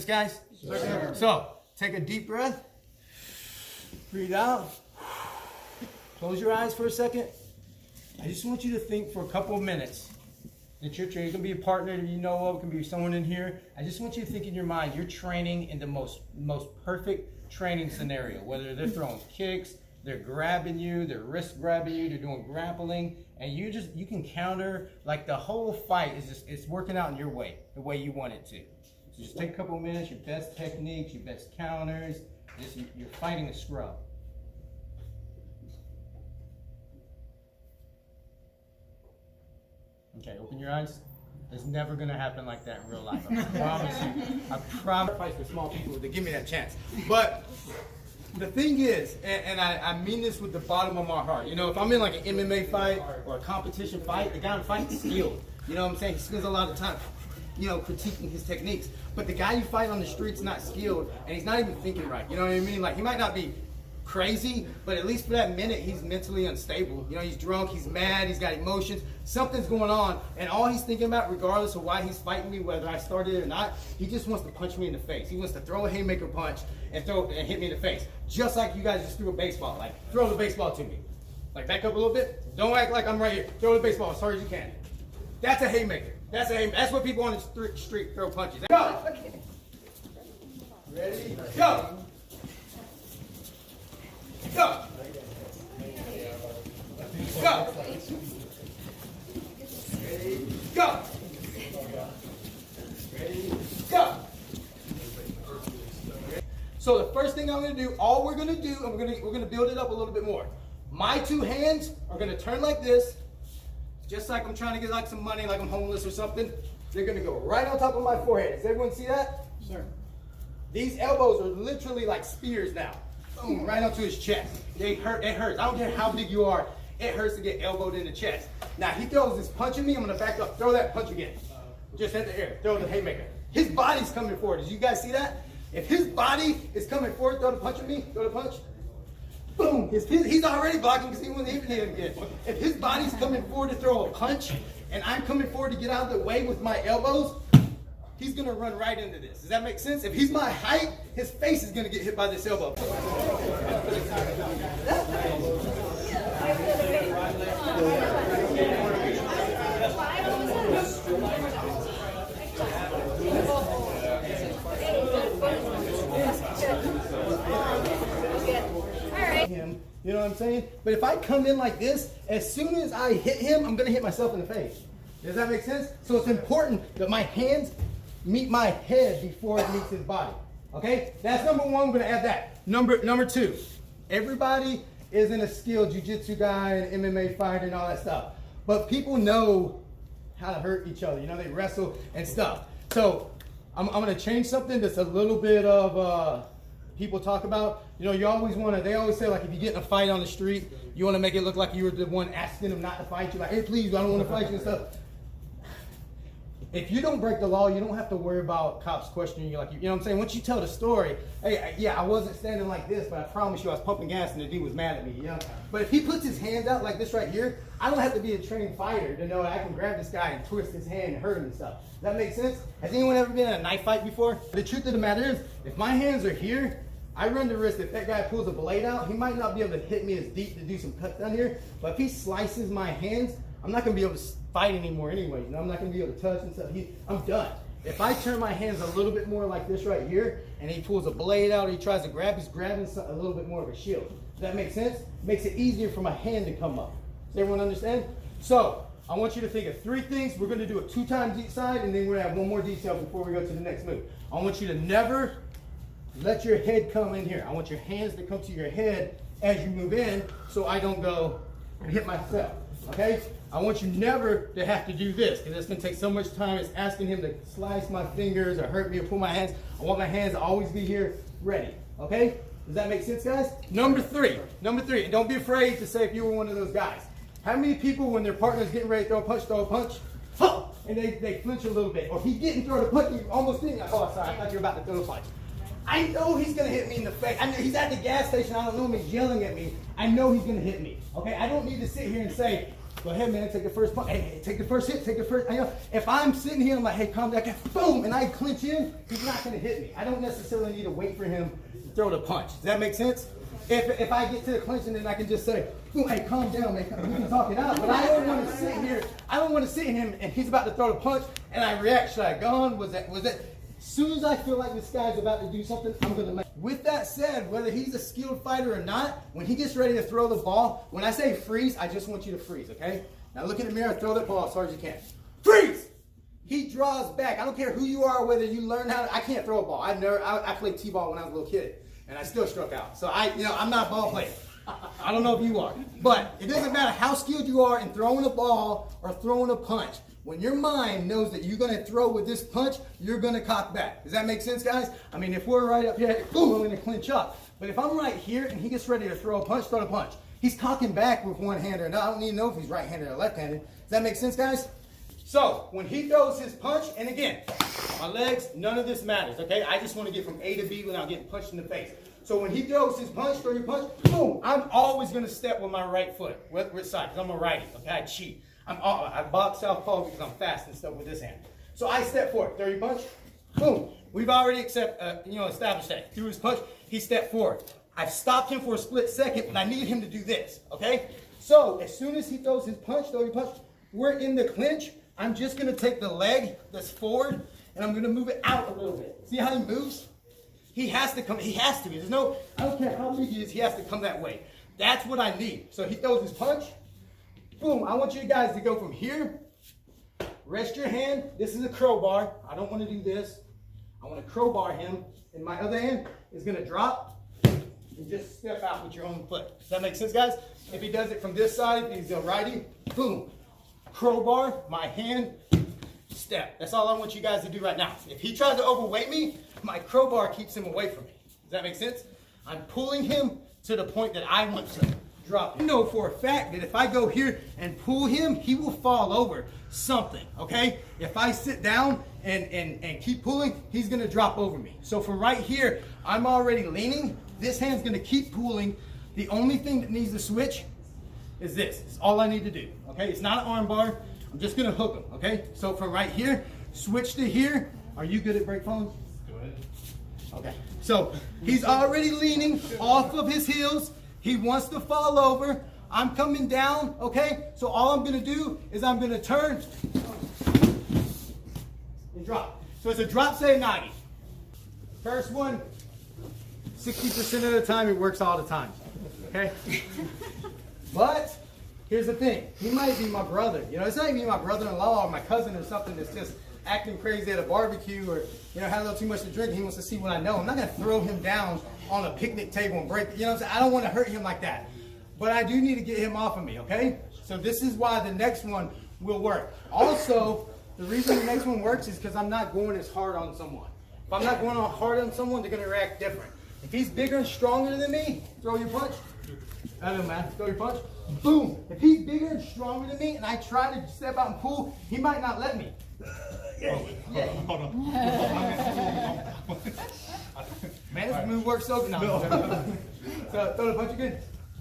guys? Sure. So, take a deep breath. Breathe out. Close your eyes for a second. I just want you to think for a couple of minutes that you're training. It can be a partner that you know of, it can be someone in here. I just want you to think in your mind, you're training in the most perfect training scenario, whether they're throwing kicks, they're grabbing you, they're wrist grabbing you, they're doing grappling, and you can counter, like the whole fight it's working out in your way, the way you want it to. So just take a couple of minutes, your best techniques, your best counters, you're fighting a scrub. Okay, open your eyes. It's never gonna happen like that in real life. I promise you. I promise. Fight for small people to give me that chance. But the thing is, and I mean this with the bottom of my heart, you know, if I'm in like an MMA fight or a competition fight, the guy I'm fighting is skilled. You know what I'm saying? He spends a lot of time, you know, critiquing his techniques. But the guy you fight on the street's not skilled, and he's not even thinking right. You know what I mean? Like, he might not be crazy, but at least for that minute, he's mentally unstable. You know, he's drunk, he's mad, he's got emotions, something's going on, and all he's thinking about, regardless of why he's fighting me, whether I started it or not, he just wants to punch me in the face. He wants to throw a haymaker punch and hit me in the face. Just like you guys just threw a baseball. Like, throw the baseball to me. Like, back up a little bit. Don't act like I'm right here. Throw the baseball as hard as you can. That's a haymaker. That's what people on the street throw punches. Go! Ready? Go! Go! Go! Ready? Go! Ready? Go! So the first thing I'm going to do, all we're going to do, and we're going to build it up a little bit more. My two hands are going to turn like this, just like I'm trying to get like some money, like I'm homeless or something. They're going to go right on top of my forehead. Does everyone see that? Sure. These elbows are literally like spears now. Boom, right onto his chest. They hurt. It hurts. I don't care how big you are. It hurts to get elbowed in the chest. Now he throws this punch at me. I'm gonna back up. Throw that punch again. Just hit the air. Throw the haymaker. His body's coming forward. Did you guys see that? If his body is coming forward, throw the punch at me. Throw the punch. Boom. He's already blocking because he wasn't even hitting again. If his body's coming forward to throw a punch, and I'm coming forward to get out of the way with my elbows, he's gonna run right into this. Does that make sense? If he's my height, his face is gonna get hit by this elbow. You know what I'm saying? But if I come in like this, as soon as I hit him, I'm gonna hit myself in the face. Does that make sense? So it's important that my hands meet my head before it meets his body. Okay? That's number one. We're gonna add that. Number two, everybody isn't a skilled jiu-jitsu guy and MMA fighter and all that stuff. But people know how to hurt each other. You know, they wrestle and stuff. So I'm gonna change something that's a little bit of people talk about. You know, they always say, like, if you get in a fight on the street, you wanna make it look like you were the one asking them not to fight you. Like, hey, please, I don't wanna fight you and stuff. If you don't break the law, you don't have to worry about cops questioning you. Like, you know what I'm saying? Once you tell the story, hey, yeah, I wasn't standing like this, but I promise you I was pumping gas and the dude was mad at me, you know? But if he puts his hands out like this right here, I don't have to be a trained fighter to know that I can grab this guy and twist his hand and hurt him and stuff. Does that make sense? Has anyone ever been in a knife fight before? The truth of the matter is, if my hands are here, I run the risk if that guy pulls a blade out, he might not be able to hit me as deep to do some cuts down here, but if he slices my hands, I'm not gonna be able to fight anymore anyway. You know, I'm not gonna be able to touch and stuff. I'm done. If I turn my hands a little bit more like this right here, and he pulls a blade out or he tries to grab, he's grabbing a little bit more of a shield. Does that make sense? Makes it easier for my hand to come up. Does everyone understand? So, I want you to think of 3 things. We're gonna do it 2 times each side, and then we're gonna have one more detail before we go to the next move. I want you to never let your head come in here. I want your hands to come to your head as you move in, so I don't go and hit myself, okay? I want you never to have to do this, because it's gonna take so much time. It's asking him to slice my fingers or hurt me or pull my hands. I want my hands to always be here ready, okay? Does that make sense, guys? Number three, and don't be afraid to say if you were one of those guys. How many people, when their partner's getting ready to throw a punch, and they flinch a little bit, or he didn't throw the punch, you almost didn't, like, oh, sorry, I thought you were about to throw a punch. I know he's gonna hit me in the face. I know he's at the gas station, I don't know him, he's yelling at me. I know he's gonna hit me, okay? I don't need to sit here and say, Go ahead, man. Take the first punch. Hey, take the first hit. Take the first. You know, if I'm sitting here, I'm like, hey, calm down. Boom, and I clinch in, he's not going to hit me. I don't necessarily need to wait for him to throw the punch. Does that make sense? If I get to the clinch and then I can just say, hey, calm down, man. We can talk it out. But I don't want to sit here. I don't want to sit him and he's about to throw the punch and I react. Should I go on? Was that? As soon as I feel like this guy's about to do something, I'm going to make. With that said, whether he's a skilled fighter or not, when he gets ready to throw the ball, when I say freeze, I just want you to freeze, okay? Now look in the mirror and throw that ball as hard as you can. Freeze! He draws back. I don't care who you are, whether you learn how to, I can't throw a ball. I played T-ball when I was a little kid, and I still struck out. So I'm not a ball player. I don't know if you are. But it doesn't matter how skilled you are in throwing a ball or throwing a punch. When your mind knows that you're going to throw with this punch, you're going to cock back. Does that make sense, guys? I mean, if we're right up here, boom, I'm going to clinch up. But if I'm right here and he gets ready to throw a punch, throw the punch. He's cocking back with one hand or not. I don't need to know if he's right-handed or left-handed. Does that make sense, guys? So when he throws his punch, and again, my legs, none of this matters, okay? I just want to get from A to B without getting punched in the face. So when he throws his punch, throw your punch, boom, I'm always going to step with my right foot. Which side? Because I'm a righty, okay? I cheat. I box southpaw because I'm fast and stuff with this hand. So I step forward, throw your punch, boom. We've already established that. Threw his punch, he stepped forward. I've stopped him for a split second, but I need him to do this, okay? So as soon as he throws his punch, throw your punch, we're in the clinch. I'm just going to take the leg that's forward, and I'm going to move it out a little bit. See how he moves? He has to come. He has to. There's no, I don't care how big he is, he has to come that way. That's what I need. So he throws his punch. Boom. I want you guys to go from here. Rest your hand. This is a crowbar. I don't want to do this. I want to crowbar him. And my other hand is going to drop and just step out with your own foot. Does that make sense, guys? If he does it from this side, he's a righty. Boom. Crowbar, my hand, step. That's all I want you guys to do right now. If he tries to overweight me, my crowbar keeps him away from me. Does that make sense? I'm pulling him to the point that I want to drop. You know for a fact that if I go here and pull him, he will fall over something, okay? If I sit down and keep pulling, he's gonna drop over me. So from right here, I'm already leaning. This hand's gonna keep pulling. The only thing that needs to switch is this. It's all I need to do, okay? It's not an arm bar. I'm just gonna hook him, okay? So from right here, switch to here. Are you good at break phones? Go ahead. Okay, so he's already leaning off of his heels. He wants to fall over. I'm coming down, okay? So all I'm gonna do is I'm gonna turn and drop. So it's a drop seoi-nage. First one, 60% of the time it works all the time, okay? But here's the thing, he might be my brother. You know, it's not even my brother-in-law or my cousin or something that's just acting crazy at a barbecue or, you know, had a little too much to drink. He wants to see what I know. I'm not gonna throw him down on a picnic table and break, you know what I'm saying? I don't want to hurt him like that. But I do need to get him off of me, okay? So this is why the next one will work. Also, the reason the next one works is because I'm not going as hard on someone. If I'm not going hard on someone, they're gonna react different. If he's bigger and stronger than me, throw your punch. I don't know, man. Throw your punch. Boom. If he's bigger and stronger than me and I try to step out and pull, he might not let me. Hold on. Man, this move works so good. No. So throw the punch again.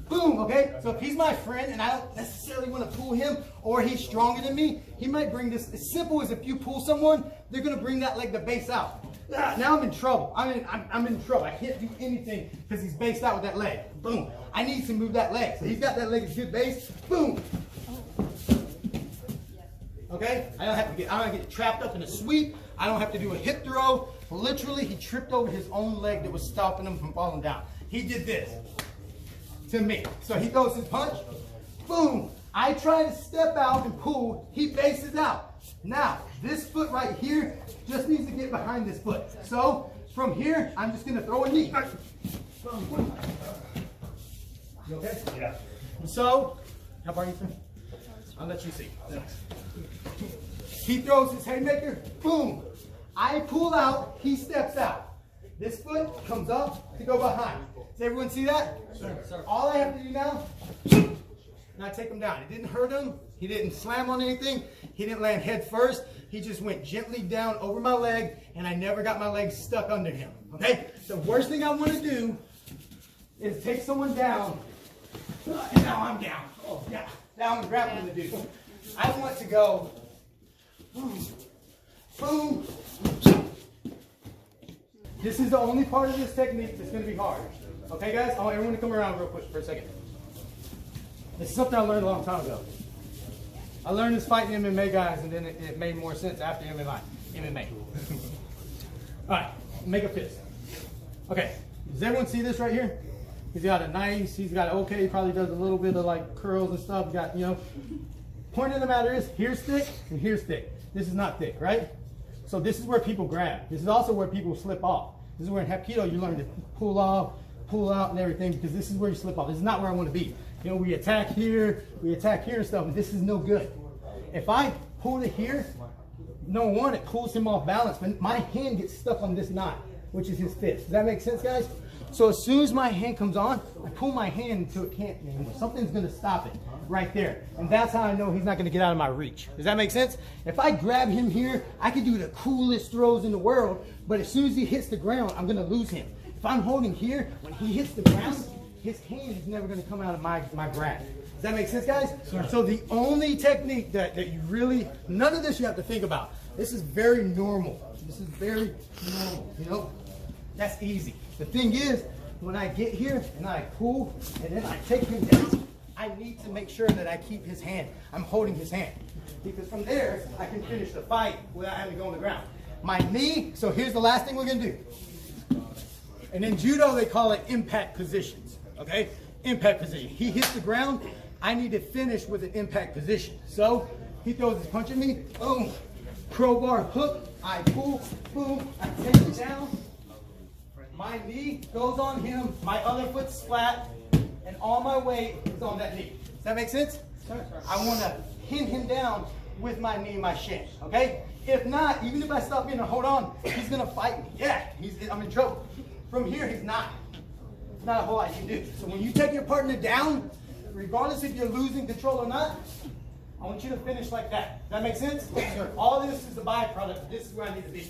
Boom, okay? So if he's my friend and I don't necessarily want to pull him or he's stronger than me, he might bring this. As simple as if you pull someone, they're going to bring that leg to base out. Now I'm in trouble. I'm in trouble. I can't do anything because he's based out with that leg. Boom. I need to move that leg. So he's got that leg as good base. Boom. Okay? I don't get trapped up in a sweep. I don't have to do a hip throw. Literally, he tripped over his own leg that was stopping him from falling down. He did this to me. So he throws his punch. Boom. I try to step out and pull. He bases out. Now, this foot right here just needs to get behind this foot. So, from here, I'm just going to throw a knee. You okay? Yeah. So, how far are you from? I'll let you see. He throws his haymaker. Boom. I pull out. He steps out. This foot comes up to go behind. Does everyone see that? Sure. All I have to do now, and I take him down. It didn't hurt him. He didn't slam on anything. He didn't land head first. He just went gently down over my leg, and I never got my leg stuck under him. Okay? The worst thing I want to do is take someone down, and now I'm down. Oh, yeah. Now I'm grappling the dude. I want to go boom, boom. This is the only part of this technique that's going to be hard. Okay, guys? I want everyone to come around real quick for a second. This is something I learned a long time ago. I learned this fighting MMA guys, and then it made more sense after MMA. All right, make a fist. Okay, does everyone see this right here? He's got a nice, he's got okay, he probably does a little bit of like curls and stuff. Got, you know, point of the matter is, here's thick and here's thick. This is not thick, right? So this is where people grab. This is also where people slip off. This is where in Hapkido you learn to pull off, pull out and everything, because this is where you slip off. This is not where I want to be. You know, we attack here and stuff, and this is no good. If I pull it here, no one, it pulls him off balance, but my hand gets stuck on this knot, which is his fist. Does that make sense, guys? So as soon as my hand comes on, I pull my hand until it can't anymore. Something's gonna stop it right there. And that's how I know he's not gonna get out of my reach. Does that make sense? If I grab him here, I can do the coolest throws in the world, but as soon as he hits the ground, I'm gonna lose him. If I'm holding here, when he hits the ground, his hand is never gonna come out of my grasp. Does that make sense, guys? So the only technique that you really, none of this you have to think about. This is very normal. This is very normal, you know? That's easy. The thing is, when I get here and I pull and then I take him down, I need to make sure that I keep his hand. I'm holding his hand. Because from there, I can finish the fight without having to go on the ground. My knee, so here's the last thing we're gonna do. And in judo, they call it impact positions, okay? Impact position. He hits the ground, I need to finish with an impact position. So, he throws his punch at me, boom, crowbar hook, I pull, boom, I take him down. My knee goes on him, my other foot's flat, and all my weight is on that knee. Does that make sense? I want to pin him down with my knee and my shin, okay? If not, even if I stop being a hold on, he's going to fight me. Yeah, I'm in trouble. From here, he's not. It's not a whole lot you can do. So when you take your partner down, regardless if you're losing control or not, I want you to finish like that. Does that make sense? All this is the byproduct. This is where I need to be.